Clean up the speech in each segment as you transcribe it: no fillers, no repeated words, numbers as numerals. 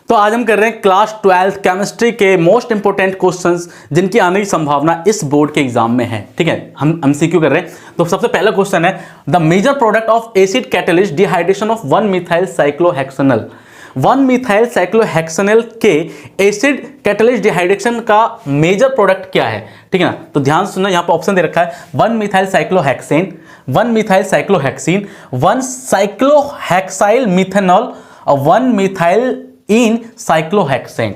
तो आज हम कर रहे हैं क्लास 12 केमिस्ट्री के मोस्ट इंपोर्टेंट क्वेश्चंस जिनकी आने की संभावना इस बोर्ड के एग्जाम में है। ठीक है, हम एमसीक्यू कर रहे हैं। तो सबसे पहला क्वेश्चन है, the major product of acid catalyst dehydration of 1 methyl cyclohexanol. 1 methyl cyclohexanol के एसिड कैटलिस्ट डिहाइड्रेशन का मेजर प्रोडक्ट क्या है? ठीक है ना, तो ध्यान सुनना, यहां पर ऑप्शन दे रखा है 1 methyl cyclohexane, 1 methyl cyclohexene, 1 cyclohexyl methanol और 1 मिथाइल इन साइक्लोहेक्सेन।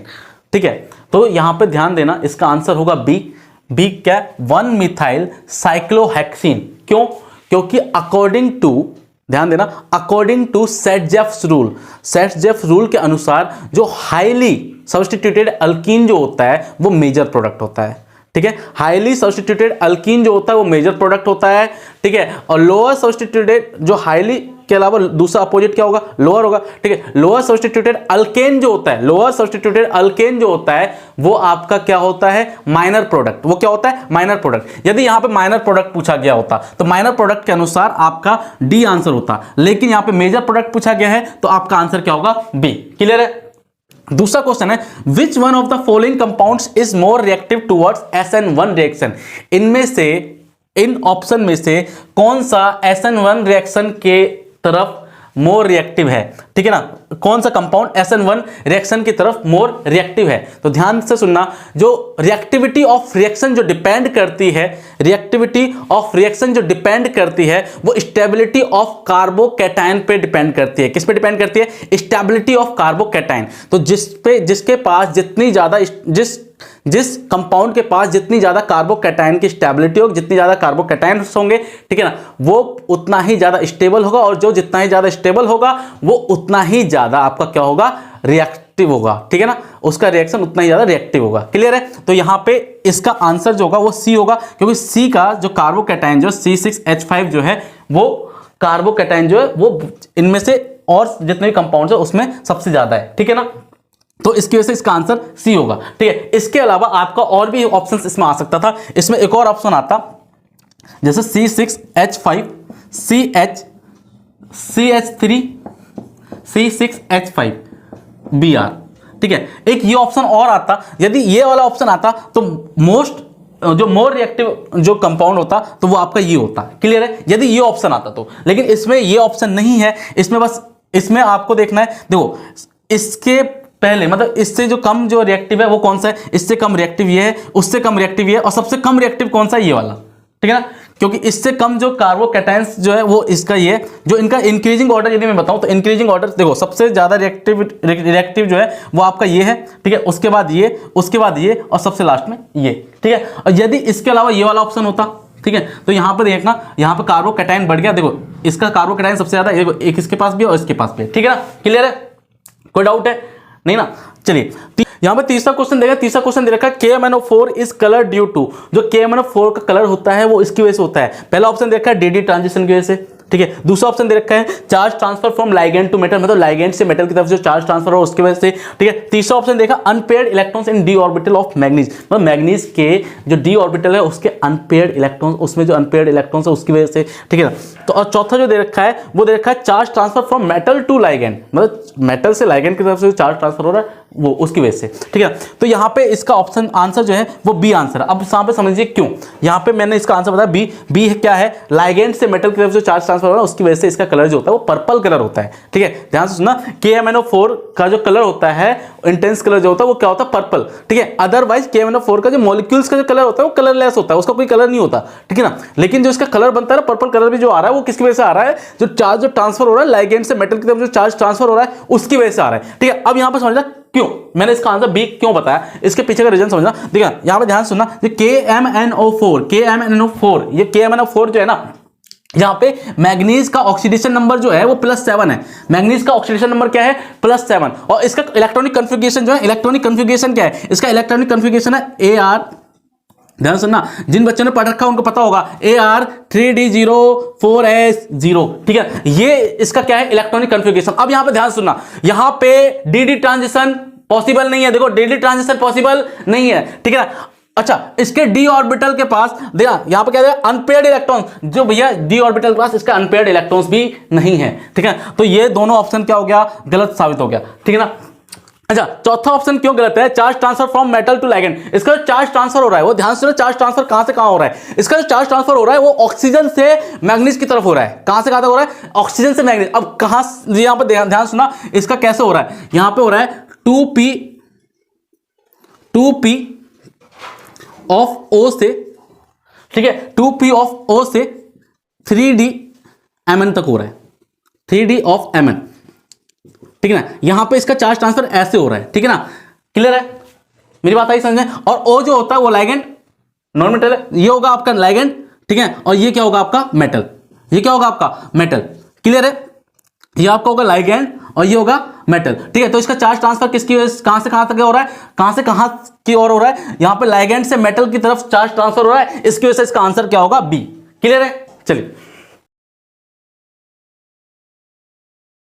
ठीक है, तो यहां पे ध्यान देना, इसका आंसर होगा बी। बी क्या? 1 मिथाइल साइक्लोहेक्सीन। क्यों? क्योंकि अकॉर्डिंग टू, ध्यान देना, अकॉर्डिंग टू सेट-जेफ्स रूल, सेट-जेफ्स रूल के अनुसार जो हाईली सब्स्टिट्यूटेड अल्कीन जो होता है वो मेजर प्रोडक्ट होता है। ठीक है, हाईली सब्स्टिट्यूटेड अल्कीन जो होता है वो मेजर प्रोडक्ट होता है। ठीक है, और लोअर सब्स्टिट्यूटेड जो हाईली के अलावा दूसरा अपोजिट क्या होगा? लोअर होगा। ठीक है, लोअर सब्स्टिट्यूटेड अल्केन जो होता है, लोअर सब्स्टिट्यूटेड अल्केन जो होता है वो आपका क्या होता है? Minor product. वो क्या होता है? Minor product. यदि यहां पे माइनर प्रोडक्ट पूछा गया होता तो माइनर प्रोडक्ट के अनुसार आपका डी आंसर होता, लेकिन यहां पे मेजर प्रोडक्ट पूछा गया है तो आपका आंसर क्या होगा? बी। क्लियर है? दूसरा क्वेश्चन है, which one of the following compounds is more reactive towards SN1 reaction. इनमें से, इन ऑप्शन में से कौन सा SN1 रिएक्शन के तरफ मोर रिएक्टिव है? ठीक है ना, कौन सा कंपाउंड SN1 रिएक्शन की तरफ मोर रिएक्टिव है? तो ध्यान से सुनना, जो रिएक्टिविटी ऑफ रिएक्शन जो डिपेंड करती है, रिएक्टिविटी ऑफ रिएक्शन जो डिपेंड करती है वो स्टेबिलिटी ऑफ कार्बोकैटायन पे डिपेंड करती है। किस पे डिपेंड करती है? Stability of carbocation. तो जिसके पास जितनी ज्यादा, जिस कंपाउंड के पास जितनी ज्यादा कार्बोकैटायन की स्टेबिलिटी होगी, जितनी ज्यादा कार्बोकैटायन होंगे, ठीक है ना, वो उतना ही ज्यादा स्टेबल होगा, और जो जितना ही ज्यादा स्टेबल होगा वो उतना ही ज्यादा आपका क्या होगा? रिएक्टिव होगा। ठीक है ना, उसका रिएक्शन उतना ही ज्यादा रिएक्टिव होगा। क्लियर है? तो यहां पे इसका आंसर जो होगा वो सी होगा, क्योंकि सी का जो कार्बोकैटायन जो C6H5 जो है वो कार्बोकैटायन जो है वो इनमें से और जितने भी कंपाउंड है उसमें सबसे ज्यादा है। ठीक है ना, तो इसकी वजह से इसका आंसर सी होगा। ठीक है, इसके अलावा आपका और भी ऑप्शंस इसमें आ सकता था। इसमें एक और ऑप्शन आता, जैसे C6H5, CH3, C6H5, Br। ठीक है, एक ये ऑप्शन और आता। यदि ये वाला ऑप्शन आता तो जो मोर रिएक्टिव जो कंपाउंड होता तो वो आपका ये होता। क्लियर है? यदि ये ऑप्शन आता तो, लेकिन इसमें ये ऑप्शन नहीं है। इसमें बस, इसमें आपको देखना है, देखो इसके पहले, मतलब इससे जो कम जो रिएक्टिव है वो कौन सा है? इससे कम रिएक्टिव ये है, उससे कम रिएक्टिव ये है, और सबसे कम रिएक्टिव कौन सा है? ये वाला। ठीक है ना, क्योंकि इससे कम जो कार्बोकैटायंस जो है वो इसका ये है। जो इनका इंक्रीजिंग ऑर्डर यदि मैं बताऊं तो इंक्रीजिंग ऑर्डर देखो, सबसे ज्यादा रिएक्टिव जो है वो आपका ये है। ठीक है, उसके बाद ये, उसके बाद ये, और सबसे लास्ट में ये। ठीक है, और यदि इसके अलावा ये वाला ऑप्शन होता, ठीक है, तो यहां पर देखना, यहां पर कार्बोकैटायन बढ़ गया। देखो इसका कार्बोकैटायन सबसे ज्यादा, एक इसके पास भी और इसके पास भी। ठीक है ना, क्लियर है? कोई डाउट है? नहीं ना? चलिए, यहां पे तीसरा क्वेश्चन देगा। तीसरा क्वेश्चन दे रखा है, KMnO4 is colour due to. जो KMnO4 का कलर होता है वो इसकी वजह से होता है। पहला ऑप्शन दे रखा है DD ट्रांजिशन की वजह से। ठीक है, दूसरा ऑप्शन दे रखा है charge transfer from ligand to metal, मतलब लाइगेंड से मेटल की तरफ जो चार्ज ट्रांसफर हो उसकी वजह से। ठीक है, तीसरा ऑप्शन देखा unpaired electrons in D orbital of manganese, मतलब मैग्नीज के जो डी ऑर्बिटल है उसके अनपेयर्ड इलेक्ट्रॉन्स, उसमें जो अनपेयर्ड इलेक्ट्रॉन्स है उसकी वजह से। ठीक है, तो और चौथा जो दे रखा है वो दे रखा है charge transfer from metal to ligand, मतलब मेटल से लाइगेंड की तरफ से चार्ज ट्रांसफर हो रहा है वो उसकी वजह से। ठीक है, तो यहाँ पे इसका ऑप्शन आंसर जो है वो बी आंसर है। अब यहाँ पे समझिए क्यों, यहाँ पे मैंने इसका आंसर बताया बी। बी क्या है? लाइगेंड से मेटल की तरफ जो चार्ज ट्रांसफर हो रहा है उसकी वजह से इसका कलर जो होता है वो पर्पल कलर होता है। ठीक है, ध्यान से सुनना, KMnO4 का जो कलर होता है, इंटेंस कलर जो होता है वो क्या होता है? पर्पल। ठीक है, अदरवाइज KMnO4 का जो मॉलिक्यूल्स का जो कलर होता है वो कलरलेस होता है, उसका कोई कलर नहीं होता। ठीक है ना, लेकिन जो इसका कलर बनता है ना, पर्पल कलर भी जो आ रहा है वो किसकी वजह से आ रहा है? जो चार्ज जो ट्रांसफर हो रहा है लाइगेंड से मेटल की तरफ जो चार्ज ट्रांसफर हो रहा है उसकी वजह से आ रहा है। ठीक है, अब यहां पर समझना क्यों मैंने इसका आंसर बी क्यों बताया, इसके पीछे का रीजन समझना। देखिए यहां पे ध्यान सुनना, ये KMnO4 ये KMnO4 जो है ना, यहां पे मैग्नीज का ऑक्सीडेशन नंबर जो है वो +7 है। मैग्नीज का ऑक्सीडेशन नंबर क्या है? +7। और इसका इलेक्ट्रॉनिक कन्फिगरेशन जो है, इलेक्ट्रॉनिक कन्फिगरेशन क्या है? इसका इलेक्ट्रॉनिक कन्फिगरेशन है AR, ध्यान सुनना, जिन बच्चों ने पढ़ रखा उनको पता होगा, AR3D04S0। ठीक है, ये इसका क्या है? Electronic configuration. अब यहां पे ध्यान सुनना, यहां पे DD ट्रांजिशन पॉसिबल नहीं है। देखो DD ट्रांजिशन पॉसिबल नहीं है। ठीक है ना, अच्छा, इसके डी ऑर्बिटल के पास देखा, यहां पे क्या है? अनपेयर्ड इलेक्ट्रॉन्स, जो भैया डी ऑर्बिटल के पास इसका अनपेयर्ड इलेक्ट्रॉन्स भी नहीं है। ठीक है, तो ये दोनों ऑप्शन क्या हो गया? गलत साबित हो गया। ठीक है ना, अच्छा, चौथा ऑप्शन क्यों गलत है? Charge transfer from metal to ligand. इसका जो चार्ज ट्रांसफर हो रहा है वो ध्यान से, चार्ज ट्रांसफर कहां से कहां हो रहा है? इसका जो चार्ज ट्रांसफर हो रहा है वो ऑक्सीजन से मैग्नीज की तरफ हो रहा है। कहां से कहां तक हो रहा है? ऑक्सीजन से मैग्नीज। अब कहां, यहां पर ध्यान सुना, इसका कैसे हो रहा है? यहां पे हो रहा है 2p ऑफ O से, ठीक है, 2p ऑफ O से 3d Mn तक हो रहा है, 3d ऑफ Mn, ठीक है ना। यहां पे इसका चार्ज ट्रांसफर ऐसे हो रहा है, ठीक है ना। क्लियर है, मेरी बात आई समझ में? और O जो होता है वो लिगेंड, नॉन मेटल है, ये होगा आपका लिगेंड, ठीक है, और ये क्या होगा आपका? मेटल। ये क्या होगा आपका? मेटल। क्लियर है, ये आपका होगा लिगेंड और ये होगा मेटल, ठीक है। तो इसका चार्ज ट्रांसफर किसकी वजह से कहां से कहां तक हो रहा है? कहां से कहां की ओर हो रहा है? यहां पे लिगेंड से मेटल की तरफ चार्ज ट्रांसफर हो रहा है, इसकी वजह से इसका आंसर क्या होगा? बी। क्लियर है, चलिए